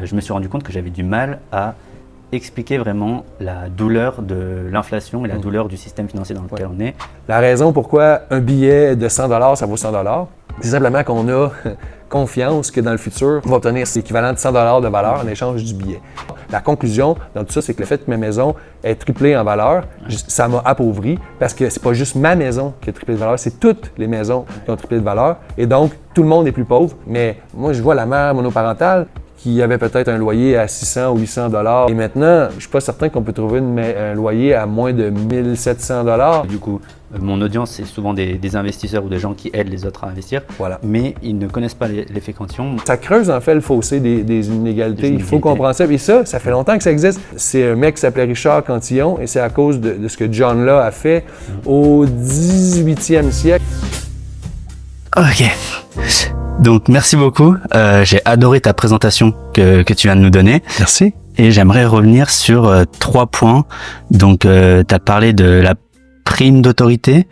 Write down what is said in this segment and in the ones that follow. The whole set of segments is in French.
je me suis rendu compte que j'avais du mal à expliquer vraiment la douleur de l'inflation et la douleur du système financier dans lequel on est. La raison pourquoi un billet de 100 $, ça vaut 100 $, c'est simplement qu'on a confiance que dans le futur, on va obtenir l'équivalent de 100 $ de valeur en échange du billet. La conclusion dans tout ça, c'est que le fait que ma maison ait triplé en valeur, ça m'a appauvri parce que c'est pas juste ma maison qui a triplé de valeur, c'est toutes les maisons qui ont triplé de valeur. Et donc, tout le monde est plus pauvre. Mais moi, je vois la mère monoparentale qui avait peut-être un loyer à 600 ou 800 $. Et maintenant, je suis pas certain qu'on peut trouver un loyer à moins de 1700 $. Du coup, mon audience, c'est souvent des investisseurs ou des gens qui aident les autres à investir, Voilà. mais ils ne connaissent pas l'effet cantillon. Ça creuse en fait le fossé des inégalités. Il faut comprendre ça. Et ça fait longtemps que ça existe. C'est un mec qui s'appelait Richard Cantillon et c'est à cause de ce que John Law a fait au 18e siècle. Ok. Donc, merci beaucoup. J'ai adoré ta présentation que tu viens de nous donner. Merci. Et j'aimerais revenir sur 3 points. Donc, tu as parlé de la prime d'autorité,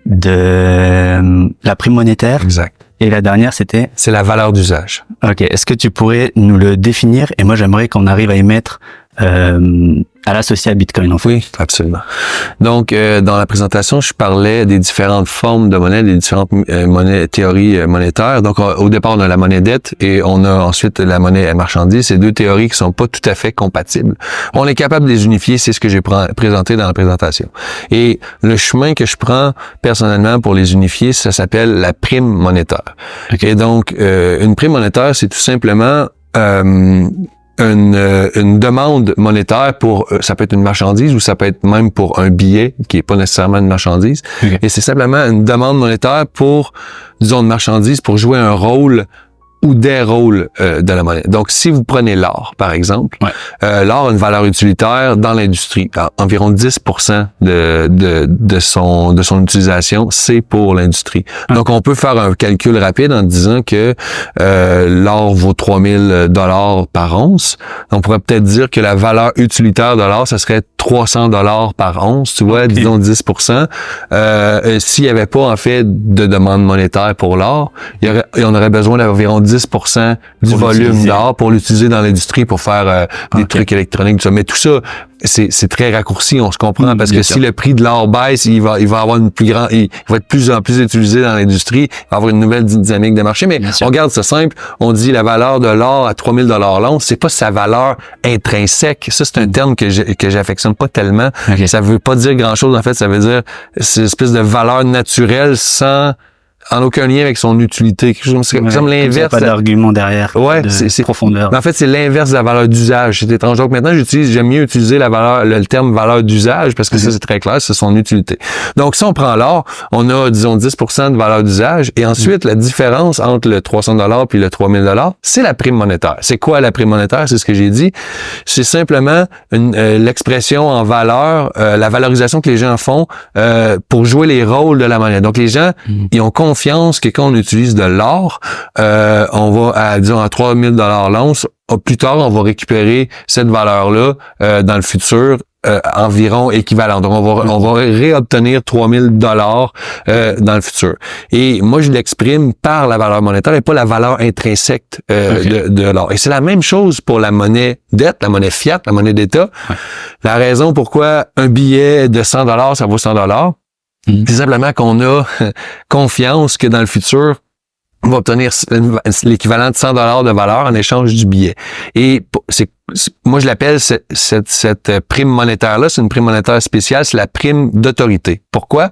de la prime monétaire. Exact. Et la dernière, c'était? C'est la valeur d'usage. Ok. Est-ce que tu pourrais nous le définir? Et moi, j'aimerais qu'on arrive à y mettre à l'associer à Bitcoin, en fait. Oui, absolument. Donc, dans la présentation, je parlais des différentes formes de monnaie, des différentes théories monétaires. Donc, au départ, on a la monnaie dette et on a ensuite la monnaie marchandise. C'est 2 théories qui sont pas tout à fait compatibles. On est capable de les unifier, c'est ce que j'ai présenté dans la présentation. Et le chemin que je prends personnellement pour les unifier, ça s'appelle la prime monétaire. Okay. Et donc, une prime monétaire, c'est tout simplement une demande monétaire pour, ça peut être une marchandise ou ça peut être même pour un billet qui est pas nécessairement une marchandise. Okay. Et c'est simplement une demande monétaire pour, disons, une marchandise pour jouer un rôle ou des rôles de la monnaie. Donc, si vous prenez l'or, par exemple, l'or a une valeur utilitaire dans l'industrie. Environ 10% de son utilisation, c'est pour l'industrie. Donc, on peut faire un calcul rapide en disant que l'or vaut 3000 $ par once. On pourrait peut-être dire que la valeur utilitaire de l'or, ça serait 300 $ par once, tu vois, disons 10%. S'il y avait pas, en fait, de demande monétaire pour l'or, on aurait besoin d'environ 10% du volume d'or pour l'utiliser dans l'industrie pour faire des trucs électroniques, tout ça. Mais tout ça, c'est très raccourci, on se comprend, parce que si le prix de l'or baisse, il va avoir il va être de plus en plus utilisé dans l'industrie, il va avoir une nouvelle dynamique de marché. Mais on garde ça simple, on dit la valeur de l'or à 3000 $ l'once, c'est pas sa valeur intrinsèque. Ça, c'est un terme que j'affectionne pas tellement. Okay. Ça veut pas dire grand-chose, en fait, ça veut dire c'est une espèce de valeur naturelle en aucun lien avec son utilité. Quelque chose comme l'inverse. Il n'y a pas d'argument derrière. Ouais, c'est profondeur. Mais en fait, c'est l'inverse de la valeur d'usage. C'est étrange. Donc maintenant, j'aime mieux utiliser le terme valeur d'usage parce que ça, c'est très clair, c'est son utilité. Donc, si on prend l'or, on a, disons, 10% de valeur d'usage. Et ensuite, la différence entre le 300 $ puis le 3000 $, c'est la prime monétaire. C'est quoi la prime monétaire? C'est ce que j'ai dit. C'est simplement l'expression en valeur, la valorisation que les gens font pour jouer les rôles de la monnaie. Donc, les gens, ils ont confiance que quand on utilise de l'or, on va disons à 3000 $ l'once. Plus tard, on va récupérer cette valeur-là dans le futur environ équivalente. Donc, on va réobtenir 3000 $ dans le futur. Et moi, je l'exprime par la valeur monétaire et pas la valeur intrinsèque de l'or. Et c'est la même chose pour la monnaie dette, la monnaie fiat, la monnaie d'État. La raison pourquoi un billet de 100 $, ça vaut 100 $, c'est simplement qu'on a confiance que dans le futur, on va obtenir l'équivalent de 100 $ de valeur en échange du billet. Et moi, je l'appelle cette prime monétaire-là, c'est une prime monétaire spéciale, c'est la prime d'autorité. Pourquoi?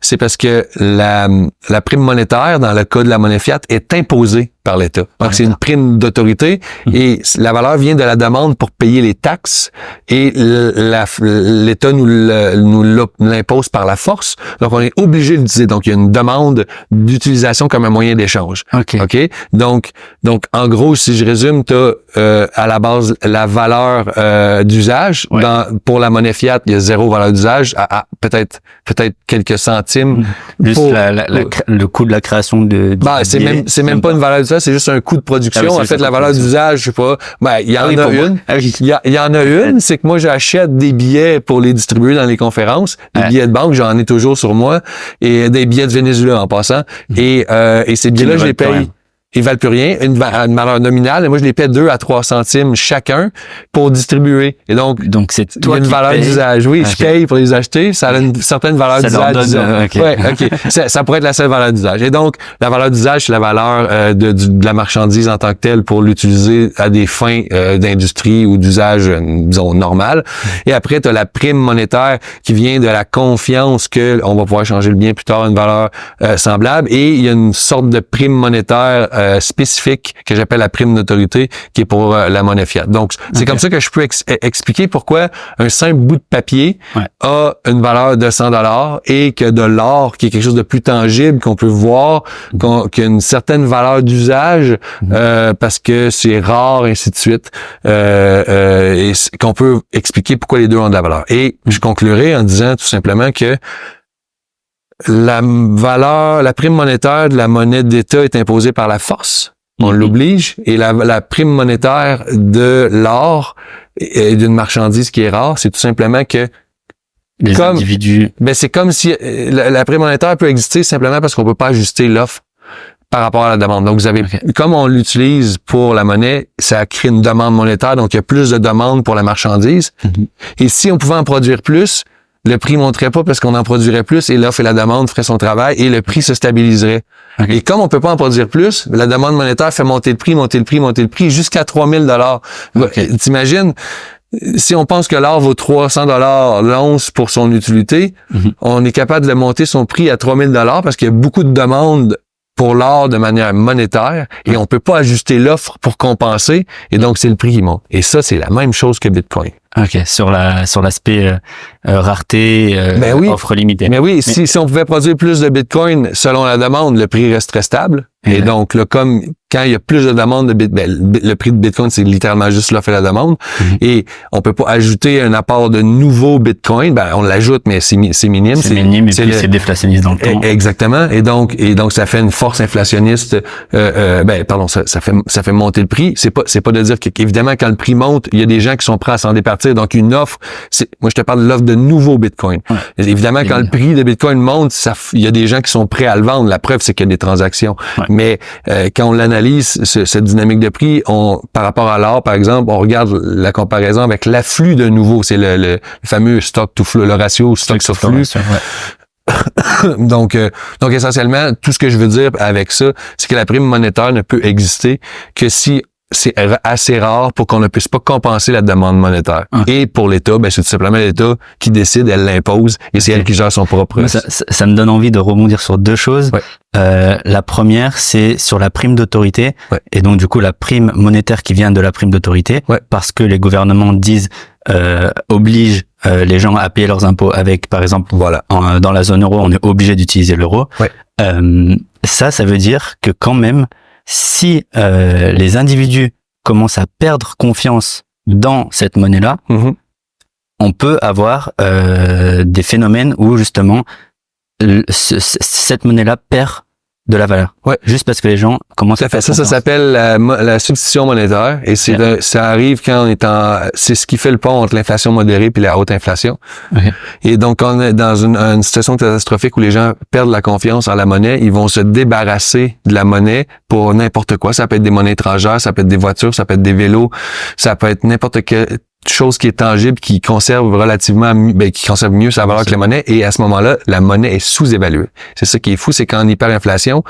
C'est parce que la prime monétaire, dans le cas de la monnaie fiat, est imposée par l'État. Donc, c'est une prime d'autorité et la valeur vient de la demande pour payer les taxes et l'État nous l'impose par la force. Donc, on est obligé de l'utiliser. Donc, il y a une demande d'utilisation comme un moyen d'échange. OK? Donc, en gros, si je résume, tu as à la base la valeur d'usage. Pour la monnaie fiat, il y a 0 valeur d'usage, à peut-être quelques centimes. Juste le coût de la création de c'est même pas une valeur d'usage, c'est juste un coût de production. En fait, la valeur d'usage, je sais pas, il y en a une. Il y en a une, c'est que moi, j'achète des billets pour les distribuer dans les conférences. Des billets de banque, j'en ai toujours sur moi. Et des billets de Venezuela, en passant. Et ces billets-là, je les paye. ils valent plus rien, une valeur nominale, et moi je les paie 2 à 3 centimes chacun pour distribuer. Et donc c'est toi une valeur d'usage. Oui, je paye pour les acheter, ça a une certaine valeur d'usage. Ça pourrait être la seule valeur d'usage. Et donc, la valeur d'usage, c'est la valeur de la marchandise en tant que telle pour l'utiliser à des fins d'industrie ou d'usage, disons, normal. Et après, tu as la prime monétaire qui vient de la confiance que on va pouvoir changer le bien plus tard à une valeur semblable. Et il y a une sorte de prime monétaire spécifique que j'appelle la prime d'autorité qui est pour la monnaie fiat. Donc, c'est comme ça que je peux expliquer pourquoi un simple bout de papier a une valeur de 100$ et que de l'or, qui est quelque chose de plus tangible, qu'on peut voir, qui a une certaine valeur d'usage parce que c'est rare, ainsi de suite, et qu'on peut expliquer pourquoi les deux ont de la valeur. Et je conclurai en disant tout simplement que la prime monétaire de la monnaie d'État est imposée par la force. On l'oblige. Et la prime monétaire de l'or et d'une marchandise qui est rare, c'est tout simplement que les individus... c'est comme si la prime monétaire peut exister simplement parce qu'on peut pas ajuster l'offre par rapport à la demande. Donc, vous avez, comme on l'utilise pour la monnaie, ça crée une demande monétaire, donc il y a plus de demande pour la marchandise. Et si on pouvait en produire plus, le prix monterait pas parce qu'on en produirait plus et l'offre et la demande feraient son travail et le prix se stabiliserait. Et comme on peut pas en produire plus, la demande monétaire fait monter le prix jusqu'à 3000$. T'imagines, si on pense que l'or vaut 300$ l'once pour son utilité, on est capable de monter son prix à 3000$ parce qu'il y a beaucoup de demandes pour l'or de manière monétaire et on peut pas ajuster l'offre pour compenser et donc c'est le prix qui monte. Et ça, c'est la même chose que Bitcoin. OK, sur l'aspect rareté, offre limitée. Mais oui, si on pouvait produire plus de Bitcoin selon la demande, le prix resterait stable. Et donc là, comme quand il y a plus de demande de Bitcoin, le prix de Bitcoin, c'est littéralement juste l'offre et la demande. Et on peut pas ajouter un apport de nouveaux Bitcoin. On l'ajoute, mais c'est minime. C'est minime et puis c'est déflationniste dans le temps. Exactement. Et donc ça fait une force inflationniste. Ça fait monter le prix. C'est pas de dire qu'évidemment quand le prix monte, il y a des gens qui sont prêts à s'en départir. Donc une offre, moi je te parle de l'offre de nouveaux Bitcoin. Évidemment, quand le prix de Bitcoin monte, il y a des gens qui sont prêts à le vendre. La preuve, c'est qu'il y a des transactions. Mais quand on l'analyse, cette dynamique de prix, par rapport à l'or, par exemple, on regarde la comparaison avec l'afflux de nouveaux. C'est le fameux stock to flow, le ratio stock sur flux. Donc essentiellement, tout ce que je veux dire avec ça, c'est que la prime monétaire ne peut exister que si c'est assez rare pour qu'on ne puisse pas compenser la demande monétaire. Et pour l'État, c'est tout simplement l'État qui décide, elle l'impose, et c'est elle qui gère son propre... Ça me donne envie de rebondir sur deux choses. La première, c'est sur la prime d'autorité, et donc du coup la prime monétaire qui vient de la prime d'autorité, parce que les gouvernements disent, obligent les gens à payer leurs impôts avec, par exemple, dans la zone euro, on est obligé d'utiliser l'euro. Ça veut dire que quand même, si les individus commencent à perdre confiance dans cette monnaie-là, on peut avoir des phénomènes où justement cette monnaie-là perd de la valeur. Juste parce que les gens commencent à faire ça s'appelle la substitution monétaire et ça arrive quand on est c'est ce qui fait le pont entre l'inflation modérée puis la haute inflation. Et donc quand on est dans une situation catastrophique où les gens perdent la confiance en la monnaie, ils vont se débarrasser de la monnaie pour n'importe quoi. Ça peut être des monnaies étrangères, ça peut être des voitures, ça peut être des vélos, ça peut être n'importe quel chose qui est tangible, qui conserve relativement, qui conserve mieux sa valeur que la monnaie, et à ce moment-là, la monnaie est sous-évaluée. C'est ça qui est fou, c'est qu'en hyperinflation,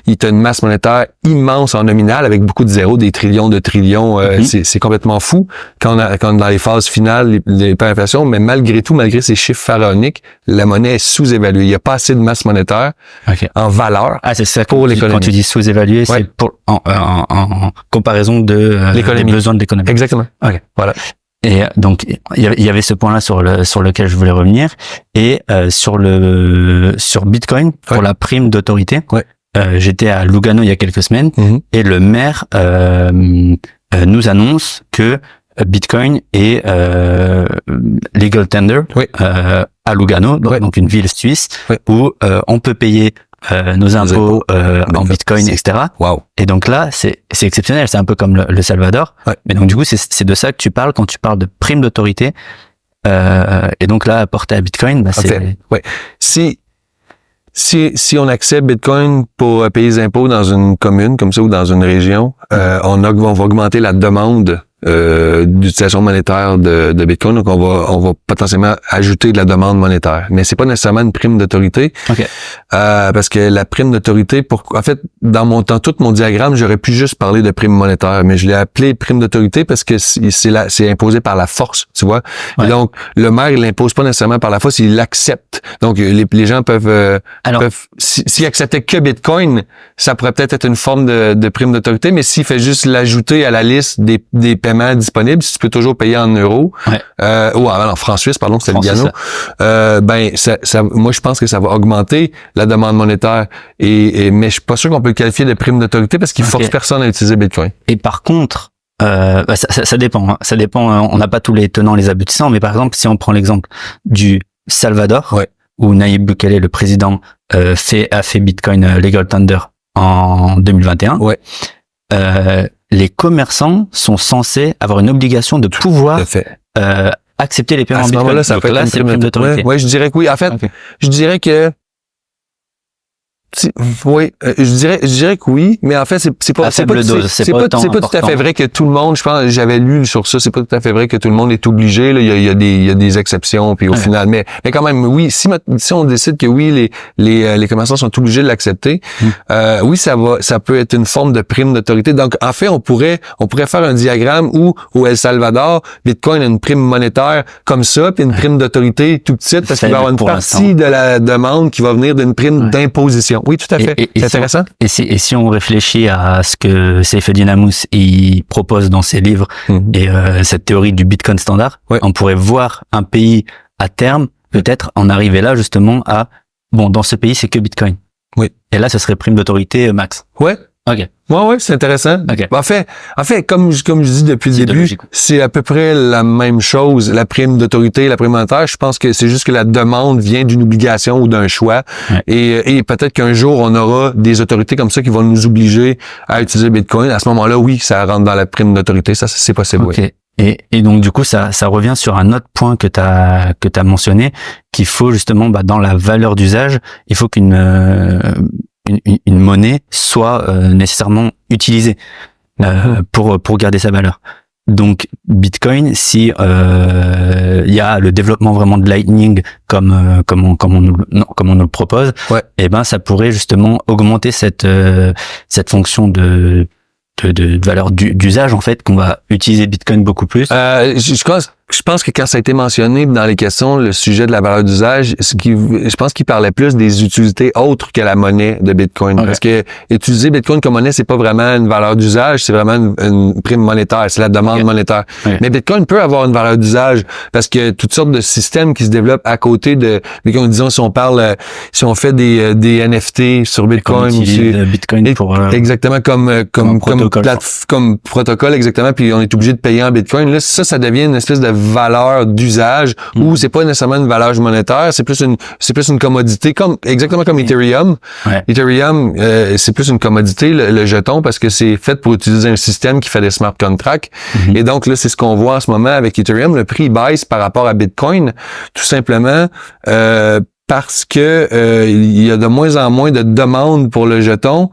il y a une masse monétaire immense en nominal, avec beaucoup de zéros, des trillions de trillions, c'est complètement fou quand on est dans les phases finales de l'hyperinflation, mais malgré tout, malgré ces chiffres pharaoniques, la monnaie est sous-évaluée. Il n'y a pas assez de masse monétaire en valeur c'est ça pour l'économie. Quand tu dis sous-évalué, c'est pour en comparaison de des besoins de l'économie. Exactement. Voilà. Et donc il y avait ce point-là sur lequel je voulais revenir, et sur Bitcoin pour la prime d'autorité. J'étais à Lugano il y a quelques semaines et le maire nous annonce que Bitcoin est legal tender à Lugano, donc une ville suisse où on peut payer nos impôts en Bitcoin, etc. Et donc là, c'est exceptionnel. C'est un peu comme le Salvador. Mais donc du coup, c'est de ça que tu parles quand tu parles de prime d'autorité. Et donc là, apporté à Bitcoin, c'est... Si on accepte Bitcoin pour payer les impôts dans une commune comme ça ou dans une région, on va augmenter la demande d'utilisation monétaire de Bitcoin, donc on va potentiellement ajouter de la demande monétaire, mais c'est pas nécessairement une prime d'autorité, parce que la prime d'autorité, en fait, dans tout mon diagramme, j'aurais pu juste parler de prime monétaire, mais je l'ai appelé prime d'autorité parce que c'est imposé par la force, tu vois. Et donc le maire il l'impose pas nécessairement par la force, il l'accepte. Donc les gens peuvent s'ils acceptaient que Bitcoin, ça pourrait peut-être être une forme de prime d'autorité, mais s'il fait juste l'ajouter à la liste des paiements disponibles, si tu peux toujours payer en euros, ou en francs suisses, pardon, c'est le Gano, moi je pense que ça va augmenter la demande monétaire, mais je suis pas sûr qu'on peut le qualifier de prime d'autorité parce qu'il force personne à utiliser Bitcoin. Et par contre, ça dépend, hein. Ça dépend, on n'a pas tous les tenants, les aboutissants, mais par exemple, si on prend l'exemple du Salvador, où Nayib Bukele, le président, a fait Bitcoin Legal Tender en 2021, les commerçants sont censés avoir une obligation de pouvoir accepter les paiements en Bitcoin. Là, ça peut être une prime d'autorité. Ouais, je dirais que oui. En fait, je dirais que je dirais que oui, mais en fait c'est pas tout à fait vrai que tout le monde, je pense, j'avais lu sur ça, c'est pas tout à fait vrai que tout le monde est obligé, là, il y a des exceptions puis au final, mais quand même oui, si on décide que oui les commerçants sont obligés de l'accepter, oui ça peut être une forme de prime d'autorité. Donc en fait on pourrait faire un diagramme où au El Salvador, Bitcoin a une prime monétaire comme ça puis une prime d'autorité tout petite parce qu'il va y avoir une partie de la demande qui va venir d'une prime d'imposition. Oui, tout à fait. C'est intéressant. Et si on réfléchit à ce que Saifedean Ammous il propose dans ses livres et cette théorie du Bitcoin standard, on pourrait voir un pays à terme peut-être en arriver là justement à dans ce pays c'est que Bitcoin. Oui. Et là ce serait prime d'autorité max. Ouais. OK. Ouais, c'est intéressant. Okay. En fait, comme je dis depuis le début, c'est à peu près la même chose. La prime d'autorité, la prime monétaire, je pense que c'est juste que la demande vient d'une obligation ou d'un choix. Et peut-être qu'un jour, on aura des autorités comme ça qui vont nous obliger à utiliser Bitcoin. À ce moment-là, oui, ça rentre dans la prime d'autorité. Ça, c'est possible. Okay. Et donc, du coup, ça revient sur un autre point que t'as mentionné, qu'il faut justement, dans la valeur d'usage, il faut qu'une monnaie soit nécessairement utilisée pour garder sa valeur. Donc Bitcoin, si il y a le développement vraiment de Lightning comme on nous le propose, et ça pourrait justement augmenter cette fonction de valeur d'usage en fait, qu'on va utiliser Bitcoin beaucoup plus. Je pense que quand ça a été mentionné dans les questions, le sujet de la valeur d'usage, je pense qu'il parlait plus des utilités autres que la monnaie de Bitcoin. Parce que utiliser Bitcoin comme monnaie, c'est pas vraiment une valeur d'usage, c'est vraiment une prime monétaire, c'est la demande monétaire. Mais Bitcoin peut avoir une valeur d'usage parce que toutes sortes de systèmes qui se développent à côté de Bitcoin. Disons, si on fait des NFT sur Bitcoin, Bitcoin pour exactement comme protocole, exactement, puis on est obligé de payer en Bitcoin. Là, ça devient une espèce de valeur d'usage où c'est pas nécessairement une valeur monétaire, c'est plus une commodité, exactement comme Ethereum. Ethereum, c'est plus une commodité, le jeton, parce que c'est fait pour utiliser un système qui fait des smart contracts. Et donc là, c'est ce qu'on voit en ce moment avec Ethereum. Le prix baisse par rapport à Bitcoin, tout simplement parce que il y a de moins en moins de demandes pour le jeton.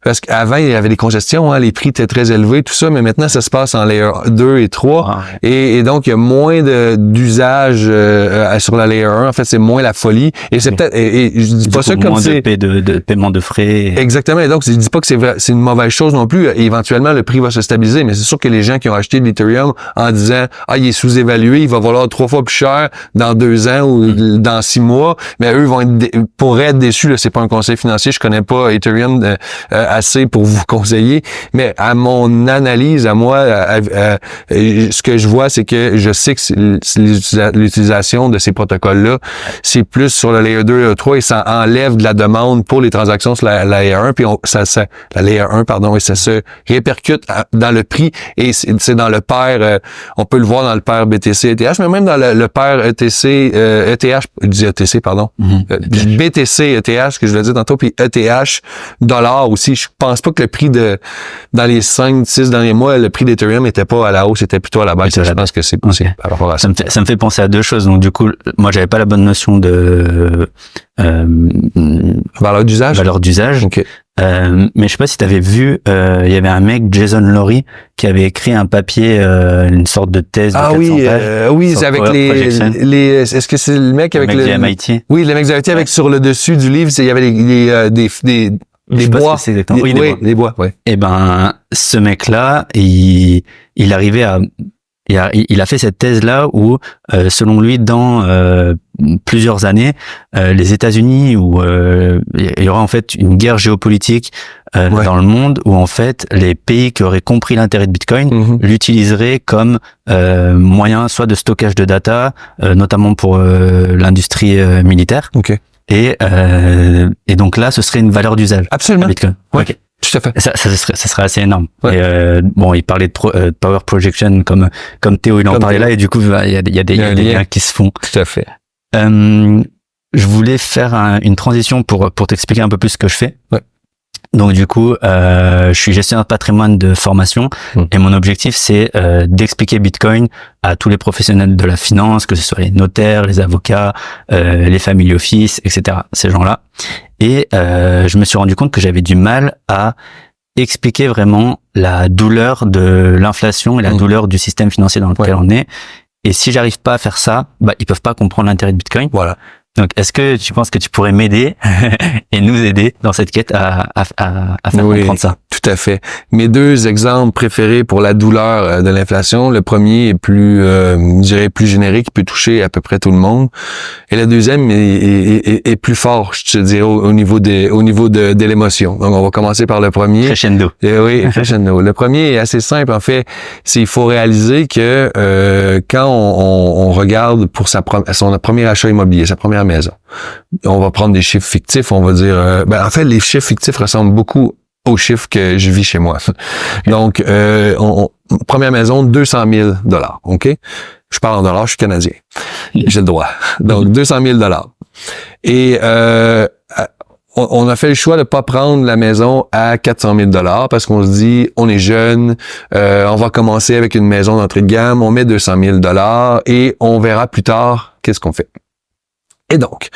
Parce qu'avant, il y avait des congestions, les prix étaient très élevés, tout ça, mais maintenant, ça se passe en layer 2 et 3. Et donc, il y a moins d'usage sur la layer 1. En fait, c'est moins la folie. Et c'est peut-être, et je dis pas ça comme c'est... de paiement de frais. Exactement. Et donc, je dis pas que c'est une mauvaise chose non plus. Et éventuellement, le prix va se stabiliser. Mais c'est sûr que les gens qui ont acheté de l'Ethereum en disant, il est sous-évalué, il va valoir 3 fois plus cher dans 2 ans ou dans 6 mois. Mais eux pourraient être déçus, là. C'est pas un conseil financier. Je connais pas Ethereum, assez pour vous conseiller, mais à mon analyse, à moi, ce que je vois, c'est que je sais que l'utilisation de ces protocoles-là, c'est plus sur le layer 2 et layer 3 et ça enlève de la demande pour les transactions sur la layer 1, puis la layer 1, pardon, et ça se répercute dans le prix et c'est dans le pair, on peut le voir dans le pair BTC ETH, mais même dans le pair ETC, ETH, je dis ETC, pardon, BTC ETH, que je l'ai dit tantôt, puis ETH dollar aussi. je pense pas que le prix dans les 5-6 derniers mois, le prix d'Ethereum était pas à la hausse, c'était plutôt à la baisse. Je pense que c'est possible par rapport à ça. Ça me fait penser à deux choses. Donc, du coup, moi, j'avais pas la bonne notion de, valeur d'usage. Okay. Mais je sais pas si tu avais vu, il y avait un mec, Jason Lory, qui avait écrit un papier, une sorte de thèse de 400 pages. Oui, c'est avec est-ce que c'est le mec avec le MIT? Oui, le mec du MIT avec sur le dessus du livre, il y avait des bois. Des bois, ouais. Et ben, ce mec-là, il arrivait à, il a fait cette thèse-là où, selon lui, dans plusieurs années, les États-Unis, où il y aura en fait une guerre géopolitique dans le monde, où en fait les pays qui auraient compris l'intérêt de Bitcoin l'utiliseraient comme moyen soit de stockage de data, notamment pour l'industrie militaire. Okay. Et donc là, ce serait une valeur d'usage. Absolument. Bitcoin. Ouais. Okay. Tout à fait. Ça serait assez énorme. Ouais. Et bon, il parlait de power projection comme Théo il en parlait là, et du coup il y a des liens qui se font. Tout à fait. Je voulais faire une transition pour t'expliquer un peu plus ce que je fais. Ouais. Donc du coup, je suis gestionnaire de patrimoine de formation et mon objectif c'est d'expliquer Bitcoin à tous les professionnels de la finance, que ce soit les notaires, les avocats, les family office, etc. Ces gens-là. Et je me suis rendu compte que j'avais du mal à expliquer vraiment la douleur de l'inflation et la douleur du système financier dans lequel on est. Et si j'arrive pas à faire ça, ils peuvent pas comprendre l'intérêt de Bitcoin. Voilà. Donc, est-ce que tu penses que tu pourrais m'aider et nous aider dans cette quête à faire comprendre ça? Tout à fait. Mes deux exemples préférés pour la douleur de l'inflation, le premier est plus, je dirais, plus générique, il peut toucher à peu près tout le monde. Et le deuxième est plus fort, je te dirais, au niveau de l'émotion. Donc, on va commencer par le premier. Crescendo. Oui, crescendo. Le premier est assez simple, en fait. Il faut réaliser que quand on regarde pour son premier achat immobilier, sa première maison, on va prendre des chiffres fictifs, on va dire... en fait, les chiffres fictifs ressemblent beaucoup aux chiffres que je vis chez moi. Donc, première maison, 200 000 $, OK? Je parle en dollars, je suis Canadien. J'ai le droit. Donc, 200 000 $. Et on a fait le choix de pas prendre la maison à 400 000 $ parce qu'on se dit, on est jeune, on va commencer avec une maison d'entrée de gamme, on met 200 000 $ et on verra plus tard qu'est-ce qu'on fait. Et donc,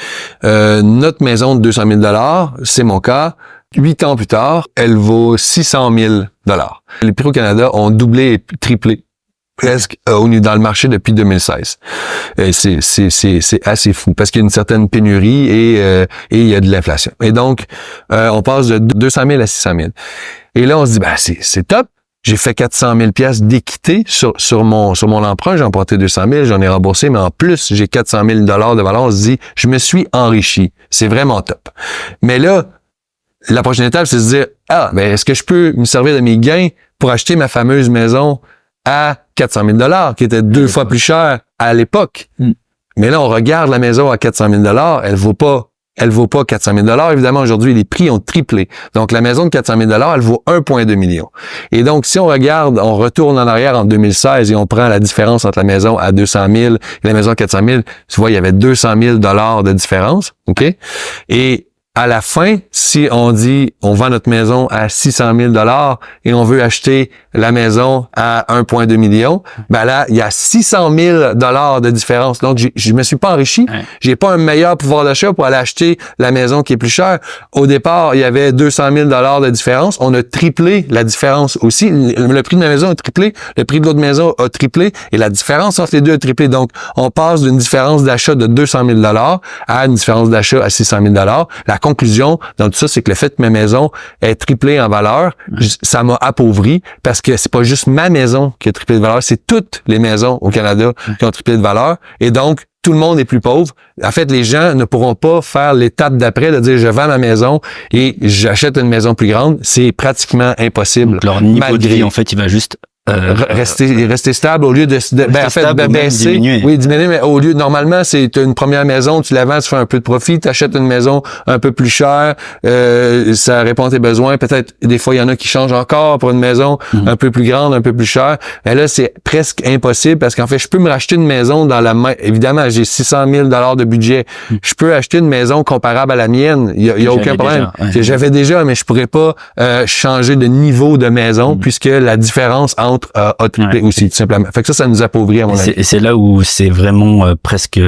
notre maison de 200 000 $, c'est mon cas, 8 ans plus tard, elle vaut 600 000 $. Les prix au Canada ont doublé et triplé presque dans le marché depuis 2016. C'est assez fou parce qu'il y a une certaine pénurie et il y a de l'inflation. Et donc, on passe de 200 000 à 600 000. Et là, on se dit, c'est top. J'ai fait 400 000 piastres d'équité sur mon emprunt. J'ai emprunté 200 000, j'en ai remboursé, mais en plus, j'ai 400 000 $ de valeur. On se dit, je me suis enrichi. C'est vraiment top. Mais là, la prochaine étape, c'est de se dire, est-ce que je peux me servir de mes gains pour acheter ma fameuse maison à 400 000 $, qui était 2 fois plus cher à l'époque. Mais là, on regarde la maison à 400 000 $, elle vaut pas 400 000 $. Évidemment, aujourd'hui, les prix ont triplé. Donc, la maison de 400 000 $, elle vaut 1,2 million. Et donc, si on regarde, on retourne en arrière en 2016 et on prend la différence entre la maison à 200 000 et la maison à 400 000, tu vois, il y avait 200 000 $ de différence. OK? Et à la fin, si on dit, on vend notre maison à 600 000 $ et on veut acheter la maison à 1,2 million, là, il y a 600 000 $ de différence. Donc, je me suis pas enrichi. Ouais. J'ai pas un meilleur pouvoir d'achat pour aller acheter la maison qui est plus chère. Au départ, il y avait 200 000 $ de différence. On a triplé la différence aussi. Le prix de ma maison a triplé. Le prix de l'autre maison a triplé. Et la différence entre les deux a triplé. Donc, on passe d'une différence d'achat de 200 000 $ à une différence d'achat à 600 000 $. La conclusion dans tout ça, c'est que le fait que ma maison ait triplé en valeur, ça m'a appauvri parce que c'est pas juste ma maison qui a triplé de valeur, c'est toutes les maisons au Canada qui ont triplé de valeur. Et donc, tout le monde est plus pauvre. En fait, les gens ne pourront pas faire l'étape d'après de dire je vends ma maison et j'achète une maison plus grande. C'est pratiquement impossible. Donc, leur niveau de vie, en fait, il va juste rester stable au lieu de baisser. Diminuer. Oui, diminuer, mais au lieu, normalement, c'est une première maison, tu la vends, tu fais un peu de profit, tu achètes une maison un peu plus chère, ça répond à tes besoins. Peut-être, des fois, il y en a qui changent encore pour une maison un peu plus grande, un peu plus chère. Mais là, c'est presque impossible parce qu'en fait, je peux me racheter une maison dans la main. Évidemment, j'ai 600 000 $ de budget. Je peux acheter une maison comparable à la mienne. Il y a aucun problème. J'avais déjà, mais je pourrais pas changer de niveau de maison puisque la différence entre a triplé aussi, tout simplement. Fait que ça nous appauvrit à mon avis. Et c'est là où c'est vraiment presque...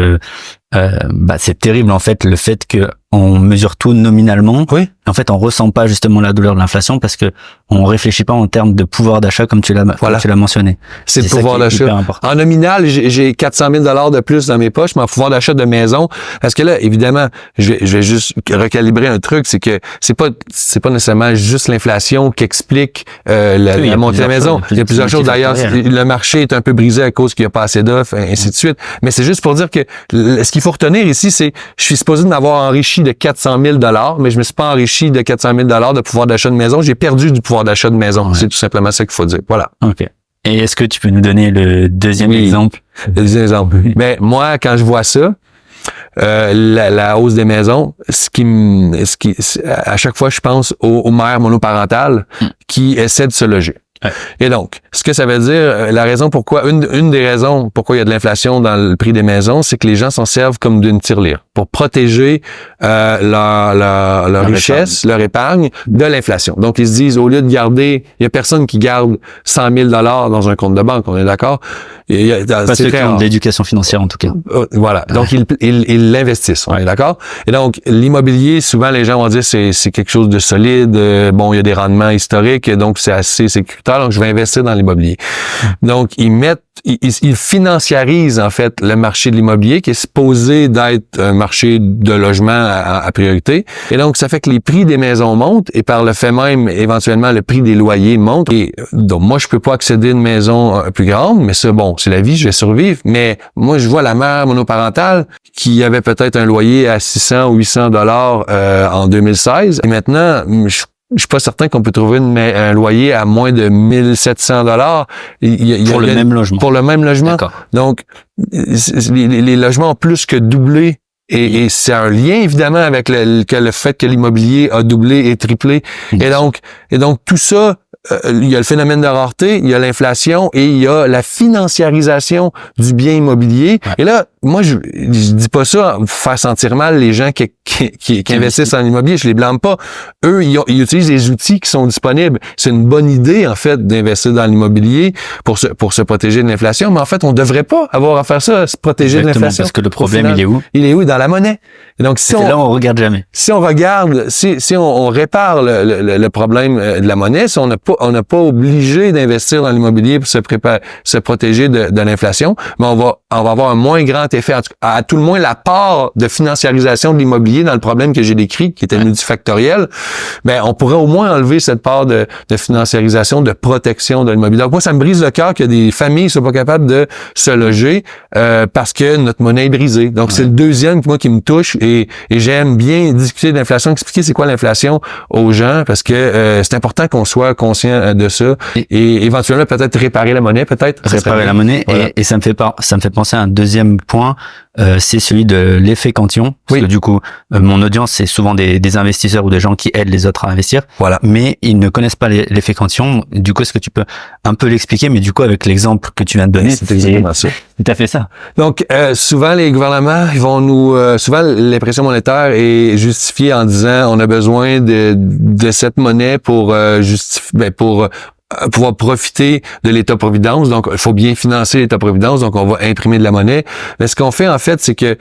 c'est terrible en fait, le fait que on mesure tout nominalement. Oui. En fait, on ressent pas justement la douleur de l'inflation parce que on réfléchit pas en termes de pouvoir d'achat comme tu l'as mentionné. C'est le pouvoir d'achat. En nominal, j'ai 400 000 $ de plus dans mes poches, mais en pouvoir d'achat de maison, parce que là, évidemment, je vais juste recalibrer un truc, c'est que c'est pas nécessairement juste l'inflation qui explique la montée de la maison. Il y a plusieurs choses. D'ailleurs, le marché est un peu brisé à cause qu'il n'y a pas assez d'offres, ainsi de suite. Mais c'est juste pour dire que ce qu'il faut retenir ici, c'est je suis supposé m'avoir enrichi de 400 000 $, mais je me suis pas enrichi de 400 000 $ de pouvoir d'achat de maison. J'ai perdu du pouvoir d'achat de maison. Ouais. C'est tout simplement ça qu'il faut dire. Voilà. OK. Et est-ce que tu peux nous donner le deuxième exemple? Le deuxième exemple. Ben, moi, quand je vois ça, la hausse des maisons, à chaque fois, je pense aux mères monoparentales qui essaient de se loger. Ouais. Et donc, ce que ça veut dire, la raison pourquoi, une des raisons pourquoi il y a de l'inflation dans le prix des maisons, c'est que les gens s'en servent comme d'une tirelire pour protéger leur richesse, leur épargne de l'inflation. Donc, ils se disent, au lieu de garder, il y a personne qui garde 100 000 $ dans un compte de banque, on est d'accord? Pas ceux qui ont de l'éducation financière, en tout cas. Voilà. Donc, ils l'investissent, on est d'accord? Et donc, l'immobilier, souvent, les gens vont dire, c'est quelque chose de solide, bon, il y a des rendements historiques, donc c'est assez sécuritaire, donc je vais investir dans l'immobilier. Donc, ils financiarisent, en fait, le marché de l'immobilier, qui est supposé d'être un marché de logement à priorité. Et donc, ça fait que les prix des maisons montent, et par le fait même, éventuellement, le prix des loyers monte. Et donc, moi, je peux pas accéder à une maison plus grande, mais ça, bon, c'est la vie, je vais survivre. Mais moi, je vois la mère monoparentale qui avait peut-être un loyer à 600 ou 800 $ en 2016. Et maintenant, je suis pas certain qu'on peut trouver un loyer à moins de 1700 $. Pour le même logement. Pour le même logement. D'accord. Donc, les logements ont plus que doublé. Et c'est un lien, évidemment, avec le fait que l'immobilier a doublé et triplé. Et donc, tout ça, il y a le phénomène de rareté, il y a l'inflation et il y a la financiarisation du bien immobilier. Ouais. Et là, moi, je dis pas ça pour faire sentir mal les gens qui investissent en immobilier, je les blâme pas. Eux, ils utilisent les outils qui sont disponibles. C'est une bonne idée, en fait, d'investir dans l'immobilier pour se protéger de l'inflation, mais en fait, on devrait pas avoir à faire ça, se protéger de l'inflation. Parce que le problème, il est où? Il est où? Dans la monnaie. Et donc, là, on regarde jamais. Si on regarde, si on répare le problème de la monnaie, si on n'a pas obligé d'investir dans l'immobilier pour se protéger de l'inflation, mais on va avoir un moins grand effet, à tout le moins la part de financiarisation de l'immobilier dans le problème que j'ai décrit, qui était multifactoriel, ben on pourrait au moins enlever cette part de financiarisation, de protection de l'immobilier. Donc moi, ça me brise le cœur que des familles soient pas capables de se loger parce que notre monnaie est brisée. Donc c'est le deuxième moi qui me touche et j'aime bien discuter de l'inflation, expliquer c'est quoi l'inflation aux gens parce que c'est important qu'on soit conscient de ça et éventuellement peut-être réparer la monnaie, réparer la monnaie. Voilà. Et ça me fait penser à un deuxième point, c'est celui de l'effet cantillon. Parce que du coup, mon audience, c'est souvent des investisseurs ou des gens qui aident les autres à investir. Voilà. Mais ils ne connaissent pas l'effet cantillon. Du coup, est-ce que tu peux un peu l'expliquer? Mais du coup, avec l'exemple que tu viens de donner, c'est exactement ça. Tout à fait ça. Donc, souvent, les gouvernements, ils vont souvent, l'impression monétaire est justifiée en disant, on a besoin de cette monnaie pour pouvoir profiter de l'État-providence. Donc, il faut bien financer l'État-providence. Donc, on va imprimer de la monnaie. Mais ce qu'on fait, en fait, c'est que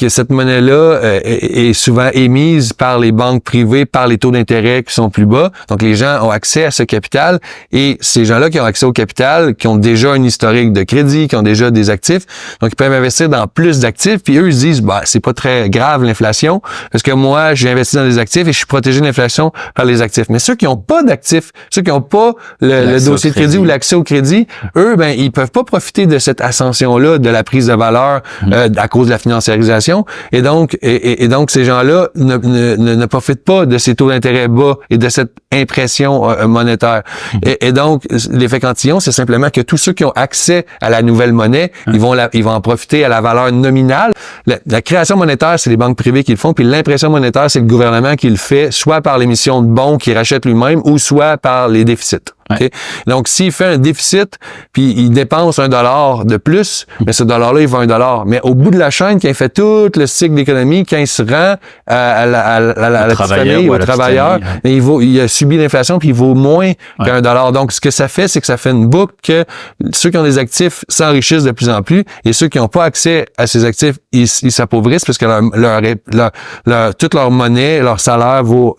cette monnaie-là est souvent émise par les banques privées, par les taux d'intérêt qui sont plus bas. Donc, les gens ont accès à ce capital. Et ces gens-là qui ont accès au capital, qui ont déjà un historique de crédit, qui ont déjà des actifs, donc ils peuvent investir dans plus d'actifs. Puis eux, ils se disent, c'est pas très grave l'inflation, parce que moi, j'ai investi dans des actifs et je suis protégé de l'inflation par les actifs. Mais ceux qui n'ont pas d'actifs, ceux qui n'ont pas le dossier de crédit ou l'accès au crédit, eux, ben ils peuvent pas profiter de cette ascension-là de la prise de valeur à cause de la financiarisation. Et donc ces gens-là ne profitent pas de ces taux d'intérêt bas et de cette impression monétaire. Et donc l'effet cantillon, c'est simplement que tous ceux qui ont accès à la nouvelle monnaie, ils vont en profiter à la valeur nominale. La création monétaire, c'est les banques privées qui le font, puis l'impression monétaire, c'est le gouvernement qui le fait, soit par l'émission de bons qu'il rachète lui-même, ou soit par les déficits. Okay? Donc, s'il fait un déficit, puis il dépense $1 de plus, mais ce dollar-là, il vaut $1. Mais au bout de la chaîne, quand il fait tout le cycle d'économie, quand il se rend à la petite famille, au travailleur, il a subi l'inflation, puis il vaut moins qu'$1. Donc, ce que ça fait, c'est que ça fait une boucle que ceux qui ont des actifs s'enrichissent de plus en plus, et ceux qui n'ont pas accès à ces actifs, ils s'appauvrissent parce que toute leur monnaie, leur salaire vaut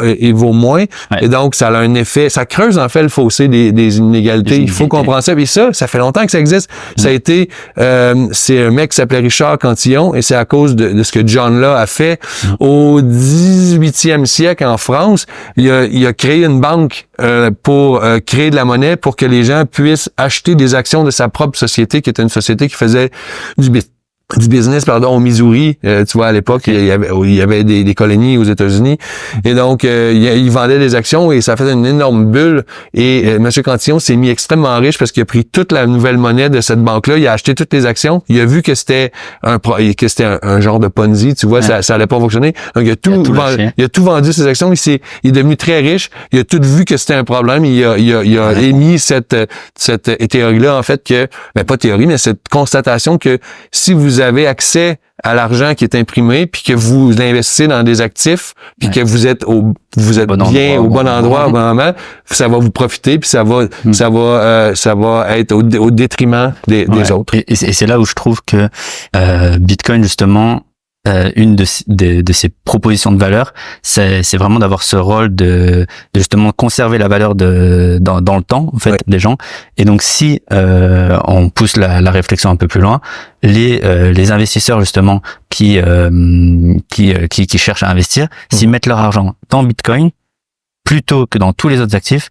moins. Et donc, ça a un effet, ça creuse en fait le fossé des inégalités. Il faut comprendre ça. Et ça fait longtemps que ça existe. Ça a été, c'est un mec qui s'appelait Richard Cantillon, et c'est à cause de ce que John Law a fait au 18e siècle en France. Il a créé une banque pour créer de la monnaie pour que les gens puissent acheter des actions de sa propre société, qui était une société qui faisait du business, au Missouri. Tu vois, à l'époque, il y avait des colonies aux États-Unis. Et donc, il vendait des actions et ça faisait une énorme bulle. Et M. Cantillon s'est mis extrêmement riche parce qu'il a pris toute la nouvelle monnaie de cette banque-là. Il a acheté toutes les actions. Il a vu que c'était un genre de Ponzi. Tu vois, ça allait pas fonctionner. Donc, il a tout vendu ses actions. Il est devenu très riche. Il a tout vu que c'était un problème. Il a émis cette théorie-là, en fait, pas théorie, mais cette constatation que si vous avez accès à l'argent qui est imprimé, puis que vous l'investissez dans des actifs, puis que vous êtes au bon endroit au bon moment, ça va vous profiter, puis ça va être au détriment des autres. Et c'est là où je trouve que Bitcoin, justement, une de ses propositions de valeur, c'est vraiment d'avoir ce rôle de justement conserver la valeur dans le temps, en fait, des gens. Et donc, si on pousse la réflexion un peu plus loin, les investisseurs justement qui cherchent à investir, s'ils mettent leur argent dans Bitcoin plutôt que dans tous les autres actifs,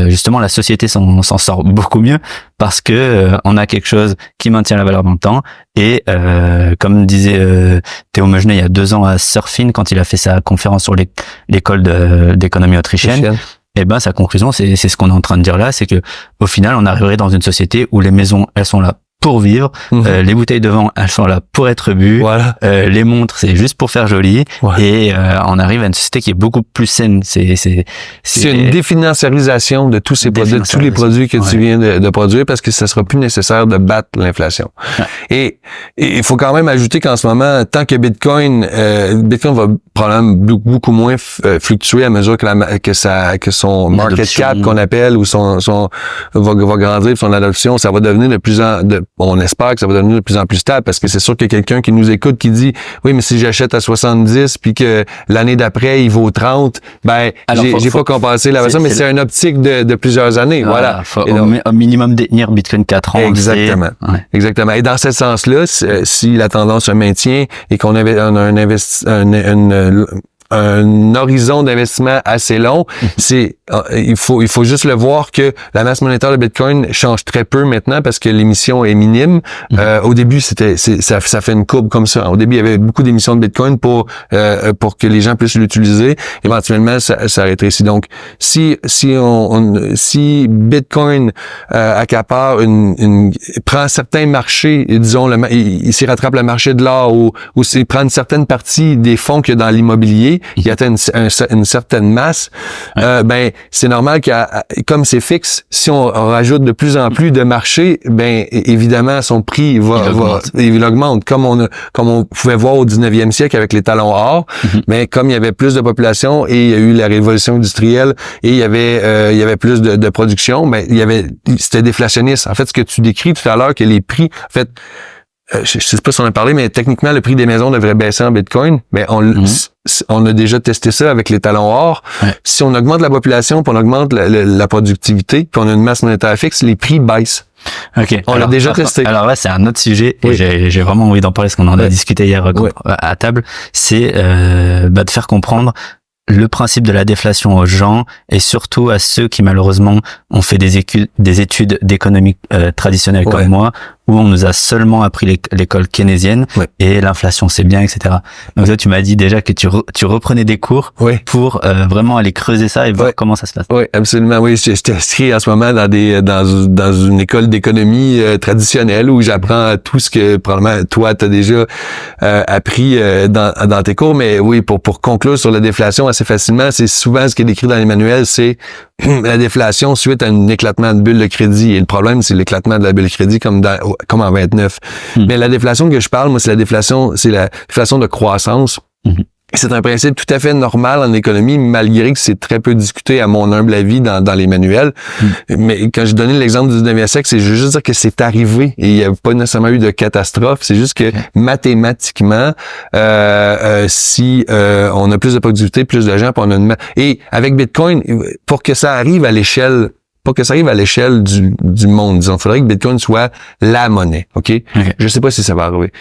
justement la société s'en sort beaucoup mieux parce que on a quelque chose qui maintient la valeur dans le temps. Et comme disait Théo Meugenet il y a 2 ans à Surfin, quand il a fait sa conférence sur l'école d'économie autrichienne, sa conclusion, c'est ce qu'on est en train de dire là, c'est que au final on arriverait dans une société où les maisons, elles sont là pour vivre, les bouteilles de vin, elles sont là pour être bues, les montres, c'est juste pour faire joli, et on arrive à une société qui est beaucoup plus saine. C'est une définanciarisation de tous les produits que tu viens de produire, parce que ça sera plus nécessaire de battre l'inflation. Et il faut quand même ajouter qu'en ce moment, tant que Bitcoin va probablement beaucoup moins fluctuer à mesure que son market cap qu'on appelle, ou va grandir, son adoption, ça va devenir on espère que ça va devenir de plus en plus stable, parce que c'est sûr qu'il y a quelqu'un qui nous écoute qui dit oui, mais si j'achète à 70 puis que l'année d'après il vaut 30, j'ai pas compensé la façon, mais c'est une optique de plusieurs années. Voilà. Faut au minimum détenir Bitcoin 4 ans. Exactement. Exactement. Et dans ce sens-là, si la tendance se maintient et qu'on avait un horizon d'investissement assez long, il faut juste le voir que la masse monétaire de Bitcoin change très peu maintenant parce que l'émission est minime. Au début, ça fait une courbe comme ça. Au début, il y avait beaucoup d'émissions de Bitcoin pour que les gens puissent l'utiliser. Éventuellement, ça rétrécit. Donc, si Bitcoin accapare prend certains marchés, disons, il s'y rattrape le marché de l'or, ou s'il prend une certaine partie des fonds qu'il y a dans l'immobilier, qui atteint une certaine masse, c'est normal comme c'est fixe, si on rajoute de plus en plus de marchés, évidemment son prix il augmente, comme on pouvait voir au 19e siècle avec les talons or. Mais comme il y avait plus de population et il y a eu la révolution industrielle et il y avait plus de production, c'était déflationniste. En fait, ce que tu décris tout à l'heure, que les prix, en fait, je sais pas si on en a parlé, mais techniquement, le prix des maisons devrait baisser en Bitcoin. Mais on a déjà testé ça avec les talons or. Si on augmente la population, puis on augmente la productivité, puis on a une masse monétaire fixe, les prix baissent. On l'a déjà testé. Alors là, c'est un autre sujet, et j'ai vraiment envie d'en parler, parce qu'on en a discuté hier à table. C'est de faire comprendre le principe de la déflation aux gens et surtout à ceux qui malheureusement ont fait des études d'économie traditionnelles comme moi, où on nous a seulement appris l'école keynésienne et l'inflation c'est bien, etc. Donc toi tu m'as dit déjà que tu reprenais des cours pour vraiment aller creuser ça et voir comment ça se passe. Oui, absolument. Oui, j'étais inscrit en ce moment dans une école d'économie traditionnelle où j'apprends tout ce que probablement toi t'as déjà appris dans tes cours. Mais oui, pour conclure sur la déflation assez facilement, c'est souvent ce qui est décrit dans les manuels, c'est la déflation suite à un éclatement de bulle de crédit. Et le problème, c'est l'éclatement de la bulle de crédit comme en 29. Mais la déflation que je parle, moi, c'est la déflation de croissance. C'est un principe tout à fait normal en économie, malgré que c'est très peu discuté, à mon humble avis, dans les manuels. Mais quand j'ai donné l'exemple du 19e siècle, c'est juste dire que c'est arrivé et il n'y a pas nécessairement eu de catastrophe. C'est juste que mathématiquement, si on a plus de productivité, plus de gens, puis on a et avec Bitcoin, pour que ça arrive à l'échelle du monde, disons. Il faudrait que Bitcoin soit la monnaie, OK? Je sais pas si ça va arriver.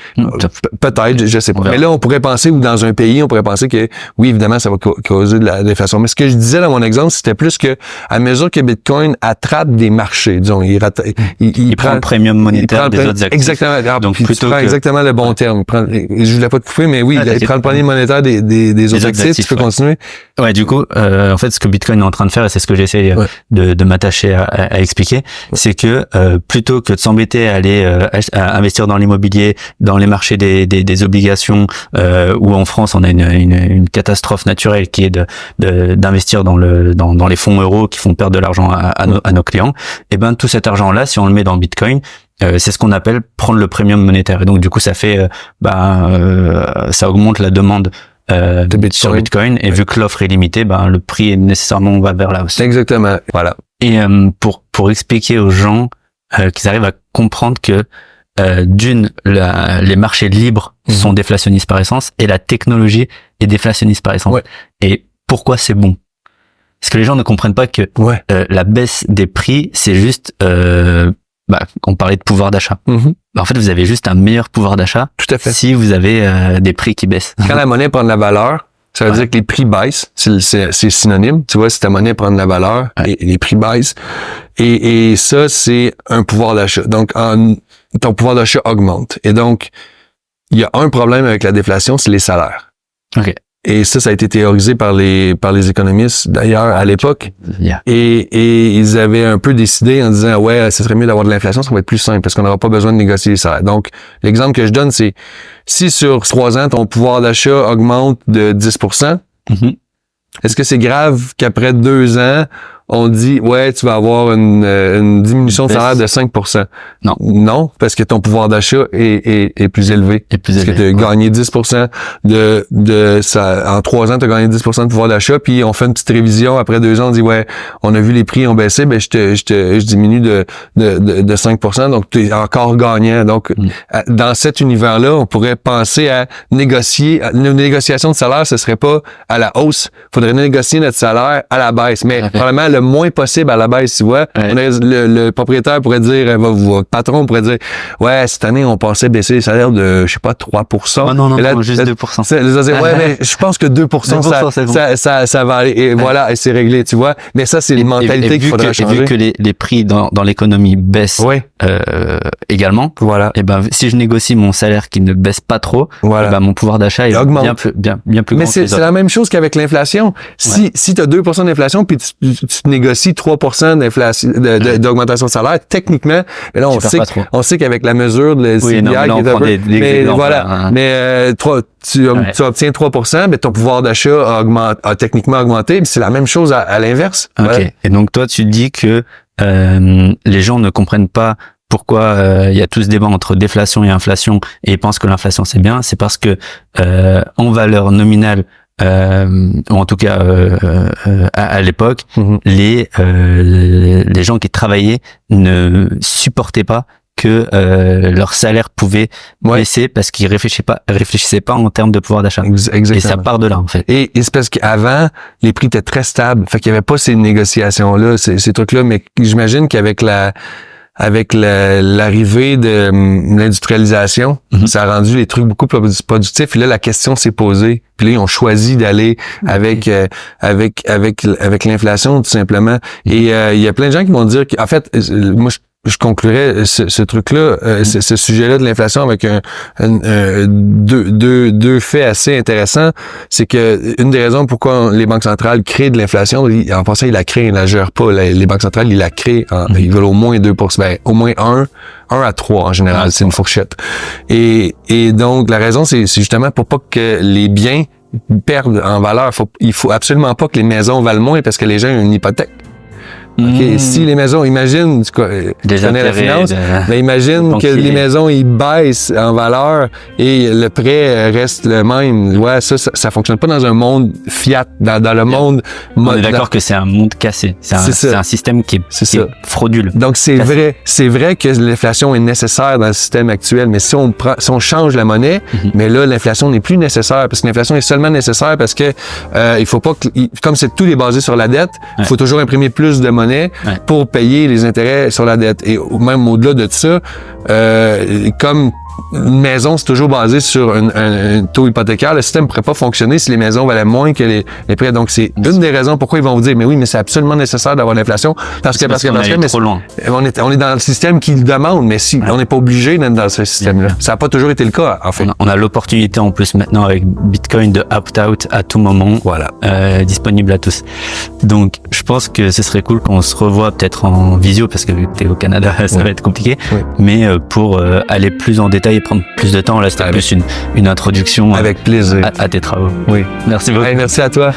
Peut-être, je sais pas. Mais là, on pourrait penser, ou dans un pays, on pourrait penser que, oui, évidemment, ça va causer de la déflation. Mais ce que je disais dans mon exemple, c'était plus que, à mesure que Bitcoin attrape des marchés, disons, il prend le premium monétaire des autres actifs. Exactement. Donc, plutôt tu prends exactement le bon terme. Je voulais pas te couper, mais oui, il prend le premium monétaire des autres actifs. Tu peux continuer? Ouais, du coup, en fait, ce que Bitcoin est en train de faire, et c'est ce que j'essaie de m'attacher à expliquer, c'est que plutôt que de s'embêter à aller à investir dans l'immobilier, dans les marchés des obligations, où en France on a une catastrophe naturelle qui est d'investir dans les fonds euros qui font perdre de l'argent à nos clients, et ben tout cet argent là, si on le met dans Bitcoin, c'est ce qu'on appelle prendre le premium monétaire. Et donc du coup ça fait ça augmente la demande sur Bitcoin, et vu que l'offre est limitée, le prix nécessairement va vers la hausse. Exactement. Voilà. Et pour expliquer aux gens qu'ils arrivent à comprendre que les marchés libres sont déflationnistes par essence et la technologie est déflationniste par essence. Et pourquoi c'est bon? Parce que les gens ne comprennent pas que la baisse des prix, c'est juste on parlait de pouvoir d'achat. En fait, vous avez juste un meilleur pouvoir d'achat. Tout à fait. Si vous avez des prix qui baissent. Quand la monnaie prend de la valeur, ça veut dire que les prix baissent. C'est synonyme. Tu vois, si ta monnaie prend de la valeur, les prix baissent. Et ça, c'est un pouvoir d'achat. Donc, ton pouvoir d'achat augmente. Et donc, il y a un problème avec la déflation, c'est les salaires. OK. Et ça a été théorisé par les économistes, d'ailleurs, à l'époque. Et ils avaient un peu décidé en disant, ce serait mieux d'avoir de l'inflation, ça va être plus simple, parce qu'on n'aura pas besoin de négocier les salaires. Donc, l'exemple que je donne, c'est, si sur 3 ans, ton pouvoir d'achat augmente de 10%, est-ce que c'est grave qu'après 2 ans, on dit, tu vas avoir une diminution de salaire de 5%. Non. Non, parce que ton pouvoir d'achat est plus élevé. Parce que tu as gagné 10% de ça. En 3 ans, tu as gagné 10% de pouvoir d'achat, puis on fait une petite révision. Après 2 ans, on dit, on a vu les prix ont baissé, je diminue de 5%, donc tu es encore gagnant. Donc, dans cet univers-là, on pourrait penser à négocier. Une négociation de salaire, ce serait pas à la hausse. Faudrait négocier notre salaire à la baisse. Mais probablement, le moins possible à la baisse, tu vois. Le propriétaire pourrait dire, votre patron pourrait dire, cette année, on pensait baisser les salaires de, 3%. Non, juste 2%. Mais je pense que 2%, ça va aller. Et voilà, et c'est réglé, tu vois. Mais ça, c'est une mentalité qu'il faudrait changer. Et vu que les prix dans l'économie baissent également, et si je négocie mon salaire qui ne baisse pas trop, mon pouvoir d'achat est bien plus grand. Mais c'est la même chose qu'avec l'inflation. Si tu as 2% d'inflation, puis tu négocies 3% d'inflation, d'augmentation de salaire, techniquement, mais là, on sait qu'avec la mesure de CPI, tu obtiens 3%, mais ton pouvoir d'achat a techniquement augmenté, mais c'est la même chose à l'inverse. OK. Voilà. Et donc, toi, tu dis que les gens ne comprennent pas pourquoi il y a tout ce débat entre déflation et inflation, et ils pensent que l'inflation, c'est bien. C'est parce que en valeur nominale, ou en tout cas à l'époque, les gens qui travaillaient ne supportaient pas que leur salaire pouvait baisser parce qu'ils réfléchissaient pas en termes de pouvoir d'achat. Exactement. Et ça part de là, en fait. Et c'est parce qu'avant, les prix étaient très stables. Fait qu'il y avait pas ces négociations-là, ces trucs-là, mais j'imagine qu'avec avec l'arrivée de l'industrialisation, ça a rendu les trucs beaucoup plus productifs. Et là, la question s'est posée. Puis là, ils ont choisi d'aller avec l'inflation, tout simplement. Et il y a plein de gens qui vont dire qu'en fait, moi, je conclurais ce truc-là, ce sujet-là de l'inflation avec deux faits assez intéressants. C'est que une des raisons pourquoi les banques centrales créent de l'inflation, en passant, ils la créent, ils la gèrent pas. Les banques centrales, ils la créent. Ils veulent au moins 2%, ben, au moins 1 à 3 en général, c'est une fourchette. Et donc, la raison, c'est justement pour pas que les biens perdent en valeur. Il faut absolument pas que les maisons valent moins parce que les gens ont une hypothèque. Okay. Si les maisons, imagine, tu connais la finance, mais imagine que les maisons, ils baissent en valeur et le prêt reste le même. Ouais, ça fonctionne pas dans un monde fiat, dans le monde... On est d'accord que c'est un monde cassé. C'est un système qui est frauduleux. Donc, c'est vrai que l'inflation est nécessaire dans le système actuel, mais si on change la monnaie, mais là, l'inflation n'est plus nécessaire parce que l'inflation est seulement nécessaire parce que il faut pas que, comme tout est basé sur la dette, il faut toujours imprimer plus de monnaie pour payer les intérêts sur la dette. Et même au-delà de ça, comme une maison, c'est toujours basé sur un taux hypothécaire, le système ne pourrait pas fonctionner si les maisons valaient moins que les prêts. Donc, c'est une des raisons pourquoi ils vont vous dire, mais oui, mais c'est absolument nécessaire d'avoir l'inflation parce que mais trop loin. On est dans le système qui le demande, mais si, on n'est pas obligé d'être dans ce système-là. Ça n'a pas toujours été le cas, en fait. On a l'opportunité en plus maintenant avec Bitcoin de opt-out à tout moment. Voilà. Disponible à tous. Donc, je pense que ce serait cool qu'on se revoie peut-être en visio parce que vu que t'es au Canada, ça va être compliqué. Mais pour aller plus en détail et prendre plus de temps, là, c'était plus une introduction. Avec plaisir. À tes travaux. Oui. Merci beaucoup. Merci à toi.